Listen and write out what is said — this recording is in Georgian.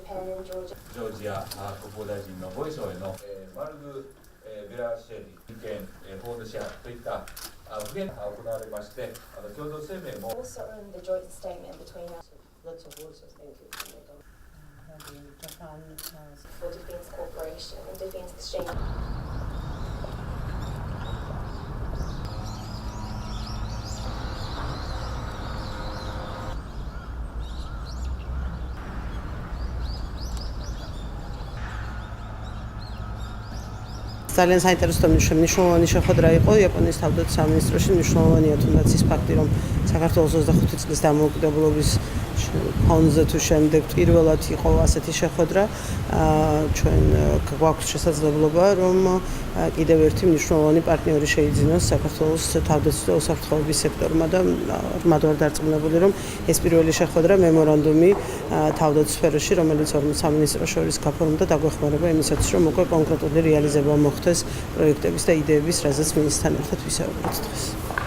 Japan and Georgia. Georgia 国防大臣のボイスをマルグ・ベラシェリ意見報道者といった不言が行われまして共同声明も Also in the joint statement between us Lots of voices, thank you. Japan for defense cooperation and defense exchange. ძალიან საინტერესო მნიშვნელოვანი შეხვედრა იყო იაპონიის თავდაცვის სამინისტროში. მნიშვნელოვანია თუნდაც ის ფაქტი, რომ საქართველოს 25 წლის დამოუკიდებლობის ფონზე თუ შემდეგ პირველად იყო ასეთი შეხვედრა. ჩვენ გვაქვს შესაძლებლობა, რომ კიდევ ერთი მნიშვნელოვანი პარტნიორი შეიძინოს საქართველოს თავდაცვის და უსაფრთხოების სექტორმა და მათ ვარ დარწმუნებული, რომ ეს პირველი შეხვედრა მემორანდუმი თავდაცვის სფეროში, რომელიც ორ სამინისტროს შორის გაფორმდა, დაგვეხმარება იმისათვის, რომ უკვე კონკრეტული რეალიზება მოხდეს პროექტების და იდეების, რაზეც მინისტრთან ერთად ვისაუბრეთ დღეს.